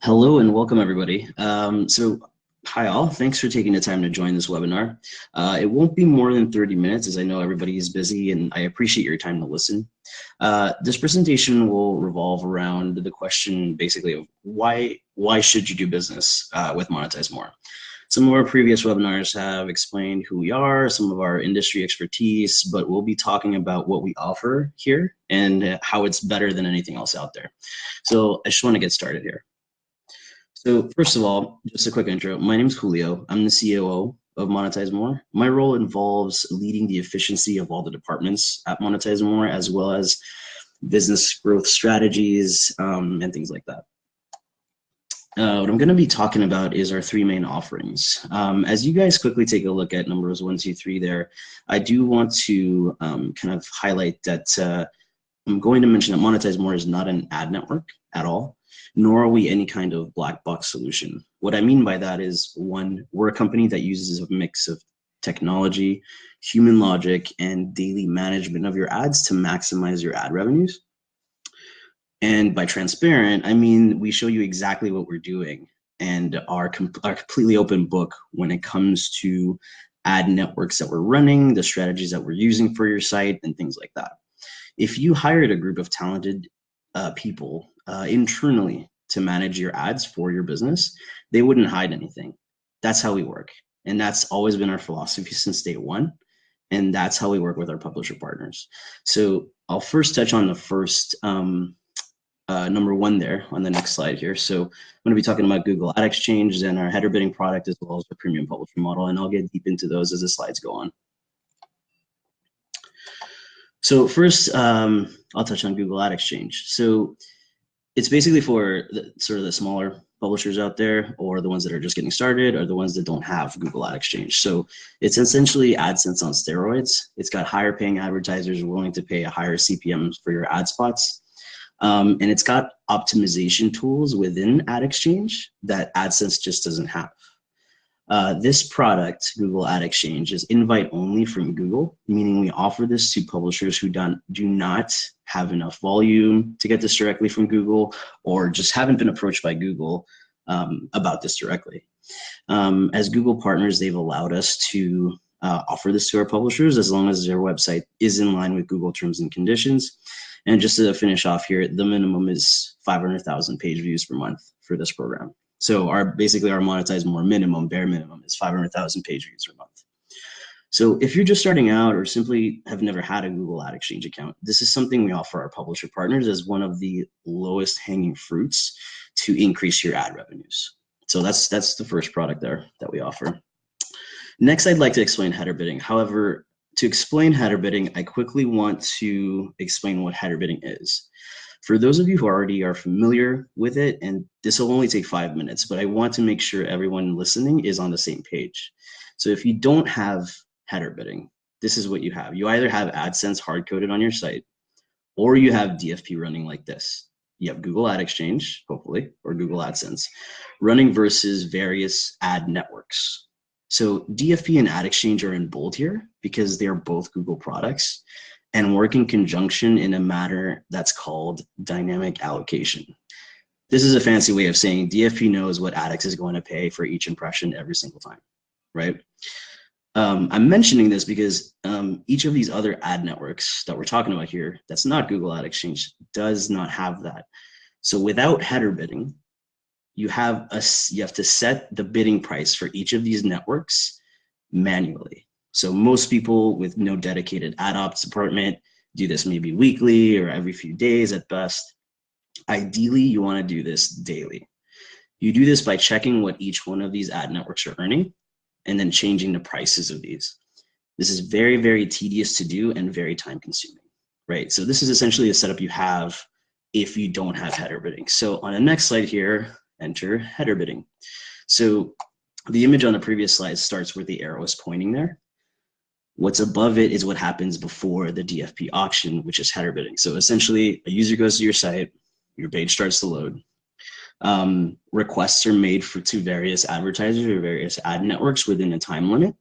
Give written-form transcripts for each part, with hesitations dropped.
Hello and welcome everybody. Hi all, thanks for taking the time to join this webinar. It won't be more than 30 minutes as I know everybody is busy and I appreciate your time to listen. This presentation will revolve around the question basically of why should you do business with MonetizeMore? Some of our previous webinars have explained who we are, some of our industry expertise, but we'll be talking about what we offer here and how it's better than anything else out there. So I just want to get started here. So first of all, just a quick intro. My name is Julio. I'm the COO of MonetizeMore. My role involves leading the efficiency of all the departments at MonetizeMore, as well as business growth strategies and things like that. What I'm going to be talking about is our three main offerings. As you guys quickly take a look at numbers 1, 2, 3 there, I do want to kind of highlight that I'm going to mention that MonetizeMore is not an ad network at all, nor are we any kind of black box solution. What I mean by that is, one, we're a company that uses a mix of technology, human logic, and daily management of your ads to maximize your ad revenues. And by transparent, I mean we show you exactly what we're doing and are completely open book when it comes to ad networks that we're running, the strategies that we're using for your site, and things like that. If you hired a group of talented people internally to manage your ads for your business, they wouldn't hide anything. That's how we work. And that's always been our philosophy since day one. And that's how we work with our publisher partners. So I'll first touch on the first number one there on the next slide here. So I'm going to be talking about Google Ad Exchange and our header bidding product, as well as our premium publisher model. And I'll get deep into those as the slides go on. So first, I'll touch on Google Ad Exchange. So it's basically for the smaller publishers out there, or the ones that are just getting started, or the ones that don't have Google Ad Exchange. So it's essentially AdSense on steroids. It's got higher paying advertisers willing to pay a higher CPM for your ad spots. And it's got optimization tools within Ad Exchange that AdSense just doesn't have. This product, Google Ad Exchange, is invite only from Google, meaning we offer this to publishers who do not have enough volume to get this directly from Google, or just haven't been approached by Google about this directly. As Google partners, they've allowed us to offer this to our publishers as long as their website is in line with Google terms and conditions. And just to finish off here, the minimum is 500,000 page views per month for this program. So basically our MonetizeMore minimum, bare minimum, is 500,000 page views per month. So if you're just starting out or simply have never had a Google Ad Exchange account, this is something we offer our publisher partners as one of the lowest hanging fruits to increase your ad revenues. So that's the first product there that we offer. Next, I'd like to explain header bidding. However, to explain header bidding, I quickly want to explain what header bidding is. For those of you who already are familiar with it, and this will only take 5 minutes, but I want to make sure everyone listening is on the same page. So if you don't have header bidding, this is what you have. You either have AdSense hard-coded on your site, or you have DFP running like this. You have Google Ad Exchange, hopefully, or Google AdSense, running versus various ad networks. So DFP and Ad Exchange are in bold here because they're both Google products and work in conjunction in a manner that's called dynamic allocation. This is a fancy way of saying DFP knows what AdX is going to pay for each impression every single time, right? I'm mentioning this because each of these other ad networks that we're talking about here, that's not Google Ad Exchange, does not have that. So without header bidding, you have to set the bidding price for each of these networks manually. So most people with no dedicated ad ops department do this maybe weekly or every few days at best. Ideally, you want to do this daily. You do this by checking what each one of these ad networks are earning and then changing the prices of these. This is very, very tedious to do and very time consuming, right? So this is essentially a setup you have if you don't have header bidding. So on the next slide here, enter header bidding. So the image on the previous slide starts where the arrow is pointing there. What's above it is what happens before the DFP auction, which is header bidding. So essentially, a user goes to your site, your page starts to load. Requests are made to various advertisers or various ad networks within a time limit.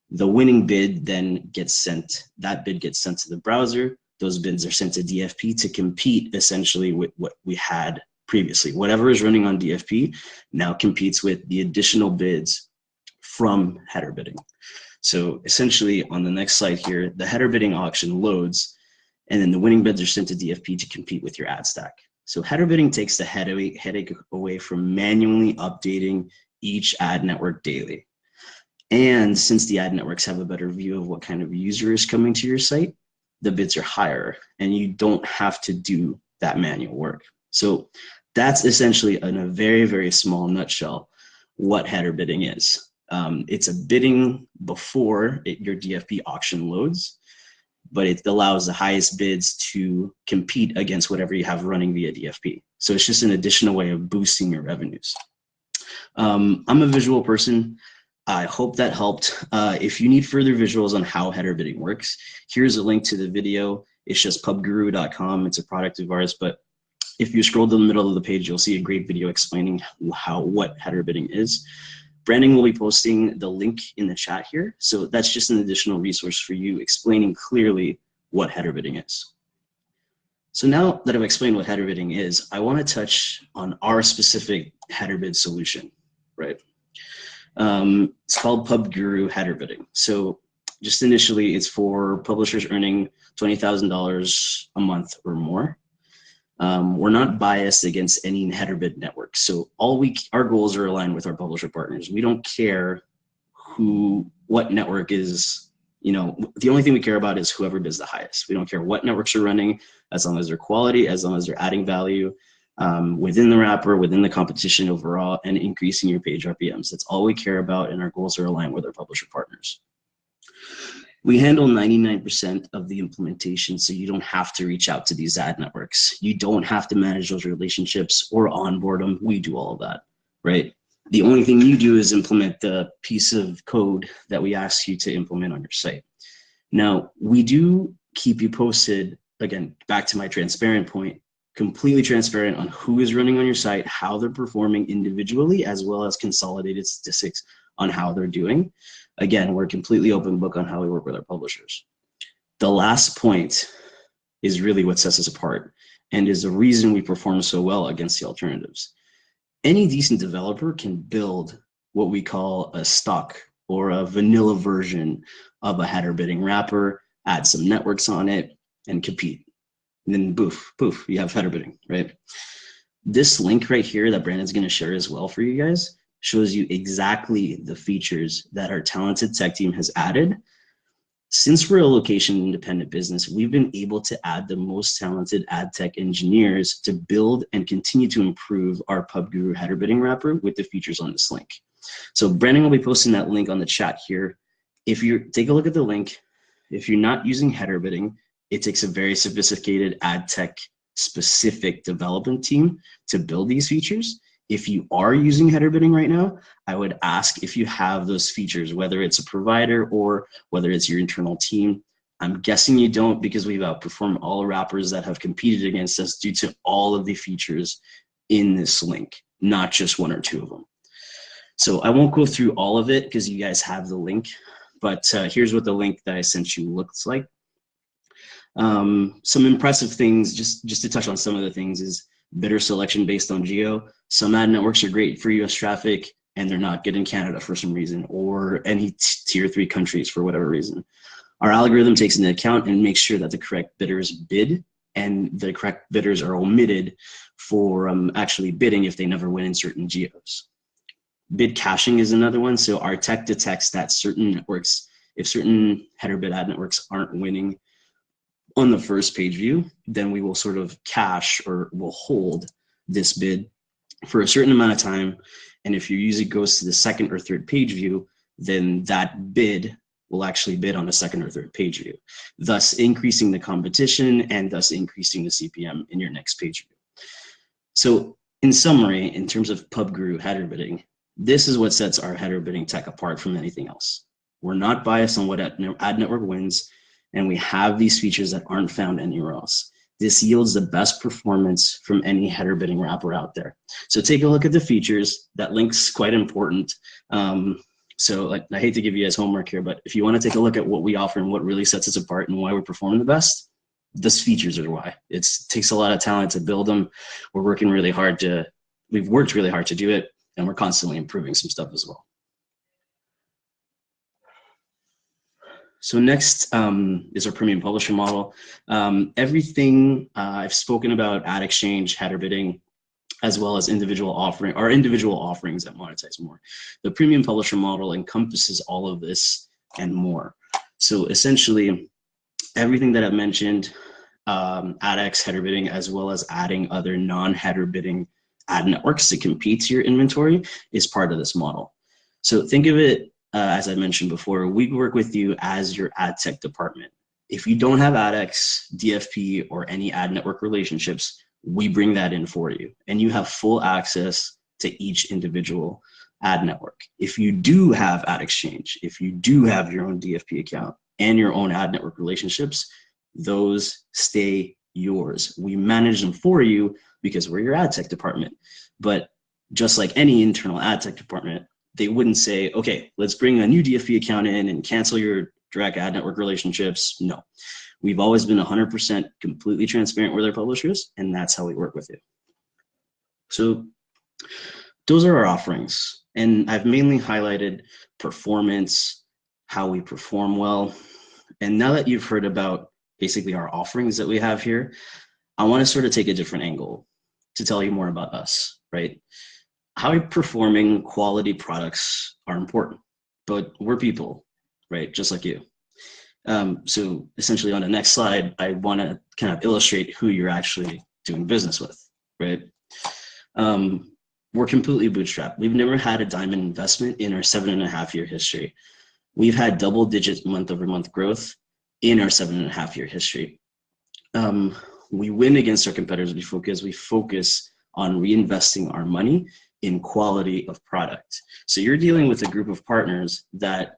The winning bid then gets sent, that bid gets sent to the browser. Those bids are sent to DFP to compete essentially with what we had previously. Whatever is running on DFP now competes with the additional bids from header bidding. So essentially on the next slide here, the header bidding auction loads, and then the winning bids are sent to DFP to compete with your ad stack. So header bidding takes the headache away from manually updating each ad network daily. And since the ad networks have a better view of what kind of user is coming to your site, the bids are higher and you don't have to do that manual work. So that's essentially in a very, very small nutshell what header bidding is. It's a bidding before your DFP auction loads, but it allows the highest bids to compete against whatever you have running via DFP. So it's just an additional way of boosting your revenues. I'm a visual person. I hope that helped. If you need further visuals on how header bidding works, here's a link to the video. It's just pubguru.com. It's a product of ours, but if you scroll to the middle of the page, you'll see a great video explaining what header bidding is. Brandon will be posting the link in the chat here. So that's just an additional resource for you explaining clearly what header bidding is. So now that I've explained what header bidding is, I want to touch on our specific header bid solution, right? It's called PubGuru header bidding. So just initially, it's for publishers earning $20,000 a month or more. We're not biased against any header bid network. So our goals are aligned with our publisher partners. We don't care what network is, the only thing we care about is whoever bids the highest. We don't care what networks are running, as long as they're quality, as long as they're adding value within the wrapper, within the competition overall, and increasing your page RPMs. That's all we care about, and our goals are aligned with our publisher partners. We handle 99% of the implementation, so you don't have to reach out to these ad networks. You don't have to manage those relationships or onboard them. We do all of that, right? The only thing you do is implement the piece of code that we ask you to implement on your site. Now, we do keep you posted, again, back to my transparent point, completely transparent on who is running on your site, how they're performing individually, as well as consolidated statistics on how they're doing. Again, we're completely open book on how we work with our publishers. The last point is really what sets us apart and is the reason we perform so well against the alternatives. Any decent developer can build what we call a stock or a vanilla version of a header bidding wrapper, add some networks on it, and compete. And then poof, you have header bidding, right? This link right here that Brandon's gonna share as well for you guys shows you exactly the features that our talented tech team has added. Since we're a location independent business, we've been able to add the most talented ad tech engineers to build and continue to improve our PubGuru header bidding wrapper with the features on this link. So Brandon will be posting that link on the chat here. If you take a look at the link, if you're not using header bidding, it takes a very sophisticated ad tech specific development team to build these features. If you are using header bidding right now, I would ask if you have those features, whether it's a provider or whether it's your internal team. I'm guessing you don't, because we've outperformed all wrappers that have competed against us due to all of the features in this link, not just one or two of them. So I won't go through all of it because you guys have the link, but here's what the link that I sent you looks like. Some impressive things, just to touch on some of the things, is bidder selection based on geo. Some ad networks are great for US traffic and they're not good in Canada for some reason, or any tier 3 countries for whatever reason. Our algorithm takes into account and makes sure that the correct bidders bid and the correct bidders are omitted for actually bidding if they never win in certain geos. Bid caching is another one. So our tech detects that certain networks, if certain header bid ad networks aren't winning on the first page view, then we will sort of cache or will hold this bid for a certain amount of time. And if your user goes to the second or third page view, then that bid will actually bid on the second or third page view, thus increasing the competition and thus increasing the CPM in your next page view. So in summary, in terms of PubGuru header bidding, this is what sets our header bidding tech apart from anything else. We're not biased on what ad network wins, and we have these features that aren't found anywhere else. This yields the best performance from any header bidding wrapper out there. So take a look at the features. That link's quite important. So I hate to give you guys homework here, but if you want to take a look at what we offer and what really sets us apart and why we're performing the best, those features are why. It takes a lot of talent to build them. We've worked really hard to do it, and we're constantly improving some stuff as well. So next is our premium publisher model. Everything I've spoken about, ad exchange, header bidding, as well as individual offerings at MonetizeMore. The premium publisher model encompasses all of this and more. So essentially, everything that I've mentioned, AdX, header bidding, as well as adding other non-header bidding ad networks to compete to your inventory is part of this model. So think of it, as I mentioned before, we work with you as your ad tech department. If you don't have AdX, DFP, or any ad network relationships, we bring that in for you, and you have full access to each individual ad network. If you do have ad exchange, if you do have your own DFP account and your own ad network relationships, those stay yours. We manage them for you because we're your ad tech department. But just like any internal ad tech department, they wouldn't say, okay, let's bring a new DFP account in and cancel your direct ad network relationships. No, we've always been 100% completely transparent with our publishers, and that's how we work with you. So those are our offerings. And I've mainly highlighted performance, how we perform well. And now that you've heard about basically our offerings that we have here, I want to sort of take a different angle to tell you more about us, right? How performing quality products are important, but we're people, right? Just like you. So essentially on the next slide, I want to kind of illustrate who you're actually doing business with, right? We're completely bootstrapped. We've never had a diamond investment in our 7.5-year history. We've had double-digit month-over-month growth in our 7.5-year history. We win against our competitors because we focus on reinvesting our money in quality of product. So you're dealing with a group of partners that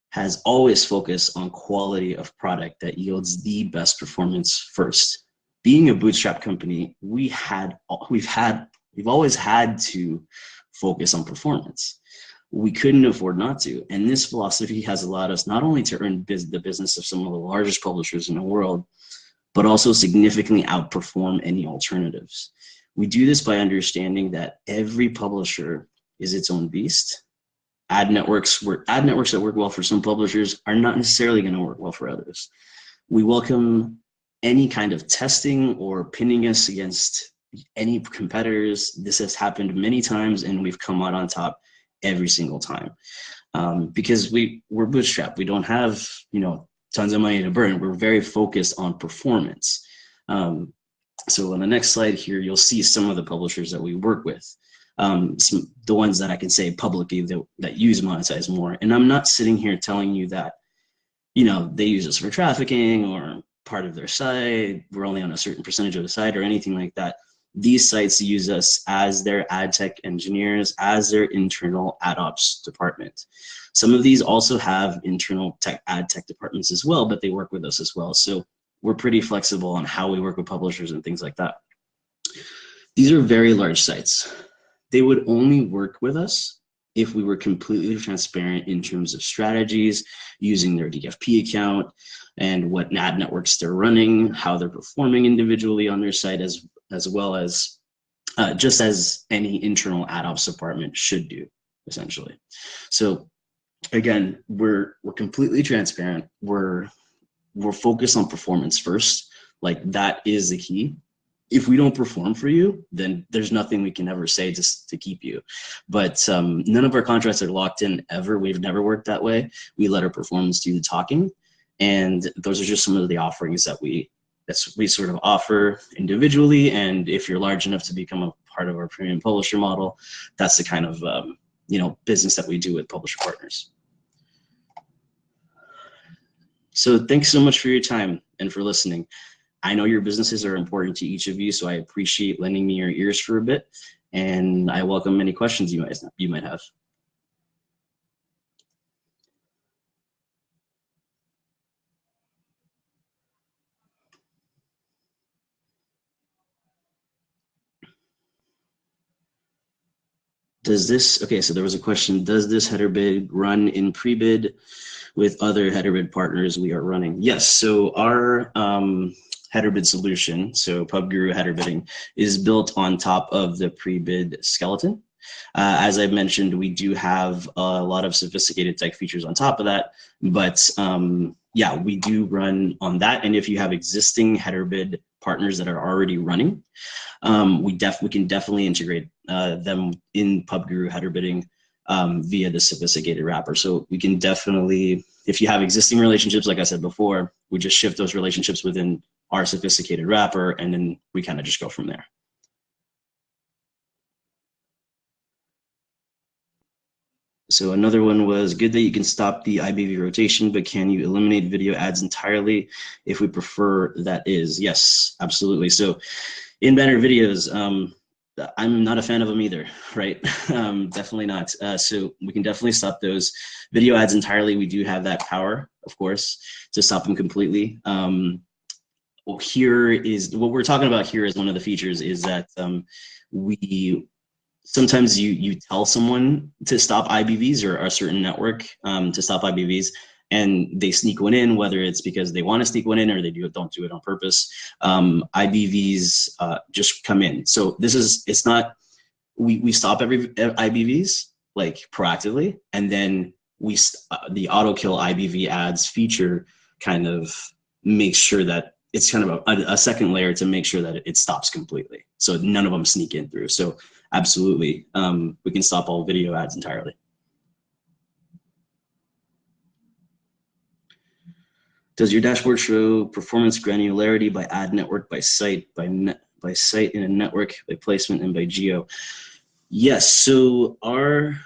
has always focused on quality of product that yields the best performance first. Being a bootstrap company, we've always had to focus on performance. We couldn't afford not to. And this philosophy has allowed us not only to earn the business of some of the largest publishers in the world, but also significantly outperform any alternatives. We do this by understanding that every publisher is its own beast. Ad networks that work well for some publishers are not necessarily going to work well for others. We welcome any kind of testing or pinning us against any competitors. This has happened many times, and we've come out on top every single time, because we're bootstrapped. We don't have tons of money to burn. We're very focused on performance. So on the next slide here, you'll see some of the publishers that we work with. The ones that I can say publicly that use MonetizeMore. And I'm not sitting here telling you that, they use us for trafficking or part of their site. We're only on a certain percentage of the site or anything like that. These sites use us as their ad tech engineers, as their internal ad ops department. Some of these also have internal ad tech departments as well, but they work with us as well. So we're pretty flexible on how we work with publishers and things like that. These are very large sites. They would only work with us if we were completely transparent in terms of strategies, using their DFP account and what ad networks they're running, how they're performing individually on their site, as well as just as any internal ad ops department should do, essentially. So again, we're completely transparent. We're focused on performance first. Like, that is the key. If we don't perform for you, then there's nothing we can ever say just to keep you. But none of our contracts are locked in ever. We've never worked that way. We let our performance do the talking. And those are just some of the offerings that we sort of offer individually. And if you're large enough to become a part of our premium publisher model, that's the kind of business that we do with publisher partners. So thanks so much for your time and for listening. I know your businesses are important to each of you, so I appreciate lending me your ears for a bit, and I welcome any questions you might have. So there was a question, does this header bid run in pre-bid with other header bid partners we are running? Yes, so our header bid solution, so PubGuru header bidding, is built on top of the pre-bid skeleton. As I've mentioned, we do have a lot of sophisticated tech features on top of that, but yeah, we do run on that. And if you have existing header bid partners that are already running, we can definitely integrate them in PubGuru header bidding via the sophisticated wrapper. So we can definitely, if you have existing relationships, like I said before, we just shift those relationships within our sophisticated wrapper, and then we kind of just go from there. So another one was, good that you can stop the IBV rotation, but can you eliminate video ads entirely if we prefer that is? Yes, absolutely. So in banner videos, I'm not a fan of them either, right? Definitely not. So we can definitely stop those video ads entirely. We do have that power, of course, to stop them completely. Well, here is what we're talking about. Here is one of the features is that sometimes you tell someone to stop IBVs or a certain network to stop IBVs, and they sneak one in, whether it's because they want to sneak one in or they don't do it on purpose. IBVs just come in. So it's not, we stop every IBVs like proactively, and then the auto kill IBV ads feature kind of makes sure that it's kind of a second layer to make sure that it stops completely. So none of them sneak in through. So absolutely, we can stop all video ads entirely. Does your dashboard show performance granularity by ad network, by site, by site in a network, by placement, and by geo? Yes, so our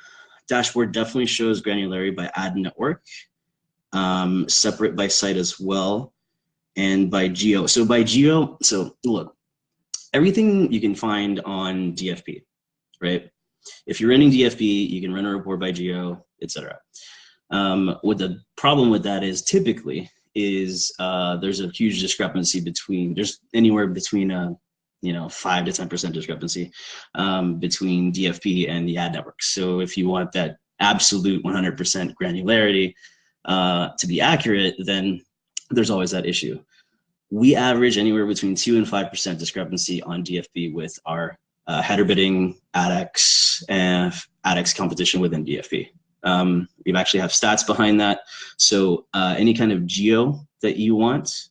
dashboard definitely shows granularity by ad network, separate by site as well, and by geo. So by geo, so look, everything you can find on DFP, right? If you're running DFP, you can run a report by geo, etc. What the problem with that is typically is there's a huge discrepancy there's anywhere between 5 to 10% discrepancy between DFP and the ad network. So if you want that absolute 100% granularity to be accurate, then there's always that issue. We average anywhere between 2 and 5% discrepancy on DFP with our header bidding, AdX, and AdX competition within DFP. We actually have stats behind that. So any kind of geo that you want,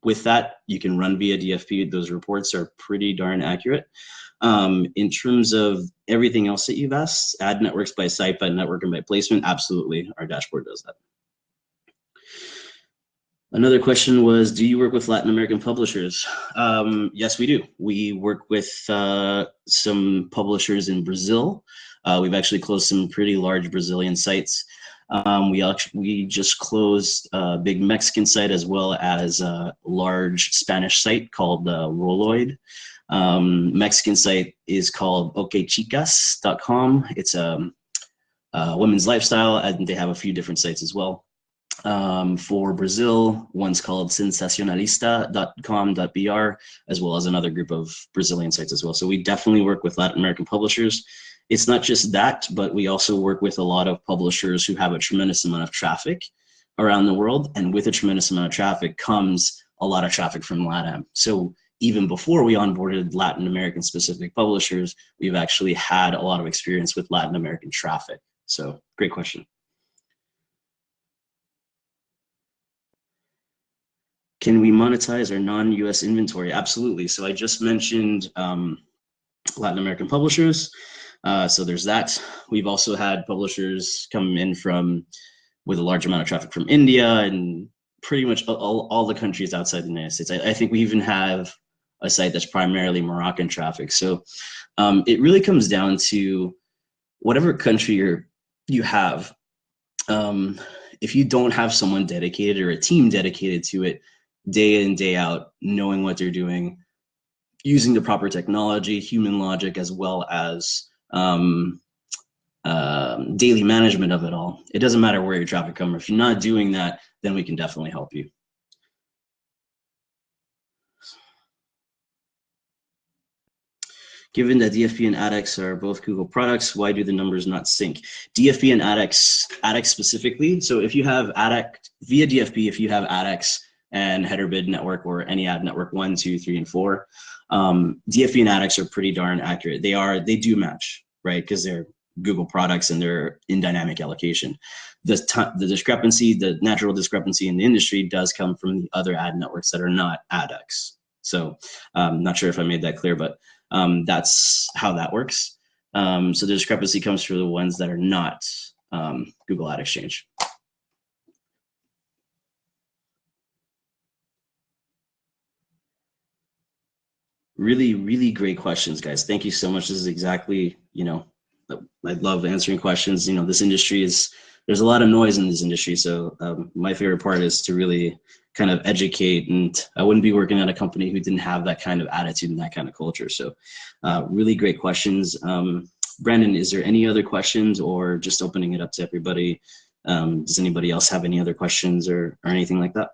with that, you can run via DFP. Those reports are pretty darn accurate. In terms of everything else that you've asked, ad networks by site, by network, and by placement, absolutely, our dashboard does that. Another question was, do you work with Latin American publishers? Yes, we do. We work with some publishers in Brazil. We've actually closed some pretty large Brazilian sites. We just closed a big Mexican site as well as a large Spanish site called Roloid. Mexican site is called okchicas.com. It's a women's lifestyle, and they have a few different sites as well. For Brazil, one's called sensacionalista.com.br, as well as another group of Brazilian sites as well. So we definitely work with Latin American publishers. It's not just that, but we also work with a lot of publishers who have a tremendous amount of traffic around the world. And with a tremendous amount of traffic comes a lot of traffic from LATAM. So even before we onboarded Latin American specific publishers, we've actually had a lot of experience with Latin American traffic. So great question. Can we monetize our non-US inventory? Absolutely. So I just mentioned Latin American publishers. So there's that. We've also had publishers come in with a large amount of traffic from India and pretty much all the countries outside the United States. I think we even have a site that's primarily Moroccan traffic. So it really comes down to whatever country you have. If you don't have someone dedicated or a team dedicated to it, day in, day out, knowing what they're doing, using the proper technology, human logic, as well as daily management of it all. It doesn't matter where your traffic comes from. If you're not doing that, then we can definitely help you. Given that DFP and AdX are both Google products, why do the numbers not sync? DFP and AdX specifically, so if you have AdX, via DFP, if you have AdX and header bid network, or any ad network 1, 2, 3, and 4. DFP and AdX are pretty darn accurate. They do match, right? Because they're Google products and they're in dynamic allocation. The discrepancy, the natural discrepancy in the industry does come from the other ad networks that are not AdX. So not sure if I made that clear, but that's how that works. So the discrepancy comes from the ones that are not Google Ad Exchange. Really, really great questions, guys. Thank you so much. This is exactly, I love answering questions. This industry there's a lot of noise in this industry. So my favorite part is to really kind of educate, and I wouldn't be working at a company who didn't have that kind of attitude and that kind of culture. So really great questions. Brandon, is there any other questions, or just opening it up to everybody? Does anybody else have any other questions or anything like that?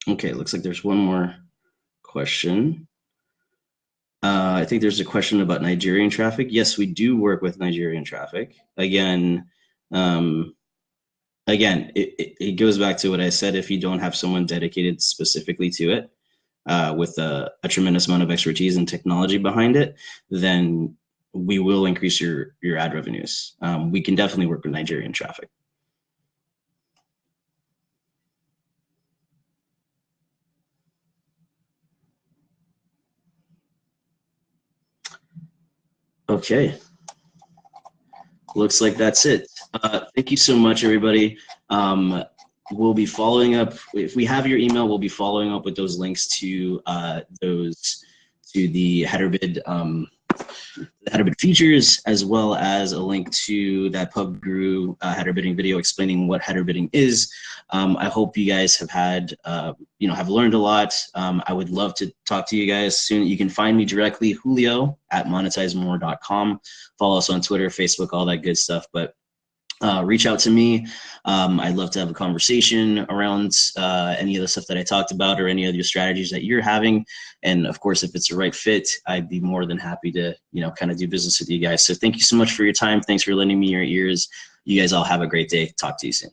Okay, looks like there's one more question. I think there's a question about Nigerian traffic. Yes, we do work with Nigerian traffic. Again, it goes back to what I said. If you don't have someone dedicated specifically to it, with a tremendous amount of expertise and technology behind it, then we will increase your ad revenues. We can definitely work with Nigerian traffic. Okay. Looks like that's it. Thank you so much, everybody. We'll be following up. If we have your email, we'll be following up with those links to the header bid features, as well as a link to that Pub Guru header bidding video explaining what header bidding is. I hope you guys have had, have learned a lot. I would love to talk to you guys soon. You can find me directly, Julio at MonetizeMore.com. Follow us on Twitter, Facebook, all that good stuff. But reach out to me. I'd love to have a conversation around any of the stuff that I talked about, or any of your strategies that you're having. And of course, if it's the right fit, I'd be more than happy to, kind of do business with you guys. So thank you so much for your time. Thanks for lending me your ears. You guys all have a great day. Talk to you soon.